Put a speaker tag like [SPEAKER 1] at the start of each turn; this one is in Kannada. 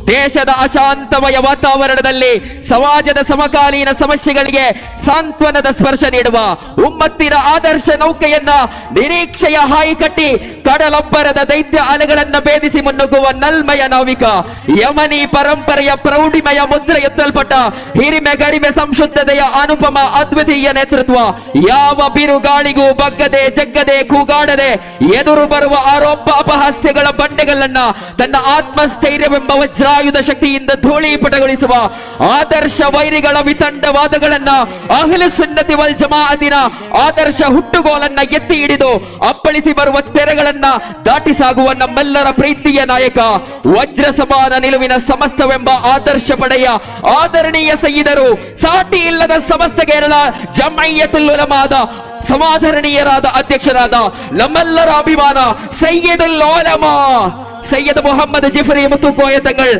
[SPEAKER 1] ದೇಶದ ಅಶಾಂತಮಯ ವಾತಾವರಣದಲ್ಲಿ ಸಮಾಜದ ಸಮಕಾಲೀನ ಸಮಸ್ಯೆಗಳಿಗೆ ಸಾಂತ್ವನದ ಸ್ಪರ್ಶ ನೀಡುವ ಉಮ್ಮತ್ತಿನ ಆದರ್ಶ ನೌಕೆಯನ್ನ ನಿರೀಕ್ಷೆಯ ಹಾಯಿ ಕಟ್ಟಿ ಕಡಲೊಬ್ಬರದ ದೈತ್ಯ ಅಲೆಗಳನ್ನ ಭೇದಿಸಿ ಮುನ್ನುಗ್ಗುವ ನಲ್ಮಯ ನಾವಿಕ ಯಮನಿ ಪರಂಪರೆಯ ಪ್ರೌಢಿಮಯ ಮುದ್ರೆ ಎತ್ತಲ್ಪಟ್ಟ ಹಿರಿಮೆ ಗರಿಮೆ ಸಂಶುದ್ಧತೆಯ ಅನುಪಮ ಅದ್ವಿತೀಯ ನೇತೃತ್ವ ಯಾವ ಬಿರುಗಾಳಿಗೂ ಬಗ್ಗದೆ ಜಗ್ಗದೆ ಕೂಗಾಡದೆ ಎದುರು ಬರುವ ಆರೋಪ ಅಪಹಾಸ್ಯಗಳ ಬಂಡೆಗಳನ್ನ ತನ್ನ ಆತ್ಮಸ್ಥೈರ್ಯವೆಂಬ ವಜ್ರಾಯುಧ ಶಕ್ತಿಯಿಂದ ಧೂಳೀಪಟಗೊಳಿಸುವ ಆದರ್ಶ ವೈರಿಗಳ ವಿತಂಡವಾದಗಳನ್ನ ಅಹ್ಲು ಸುನ್ನತಿ ವಲ್ ಜಮಾಅತಿನ ಆದರ್ಶ ಹುಟ್ಟುಗೋಲನ್ನ ಎತ್ತಿ ಹಿಡಿದು ಅಪ್ಪಳಿಸಿ ಬರುವ ತೆರೆಗಳನ್ನ ದಾಟಿ ಸಾಗುವ ನಮ್ಮೆಲ್ಲರ ಪ್ರೀತಿಯ ನಾಯಕ ವಜ್ರ ಸಮಾನ ನಿಲುವಿನ ಸಮಸ್ತವೆಂಬ ಆದರ್ಶ ಪಡೆಯ ಆದರಣೀಯ ಸಯ್ಯಿದರು ಸಾಟಿ ಇಲ್ಲದ ಸಮಸ್ತ ಕೇರಳ ಜಮೈಯತುಲ್ ಉಲಮಾದ ಸಮಾಧರಣೀಯರಾದ ಅಧ್ಯಕ್ಷರಾದ ನಮ್ಮೆಲ್ಲರ ಅಭಿಮಾನ ಸಯ್ಯದುಲ್ ಉಲಮಾ ಸೈಯದ್ ಮೊಹಮ್ಮದ್ ಜಿಫ್ರಿ ಮುತ್ತು ಕೋಯ ತಂಗಳ್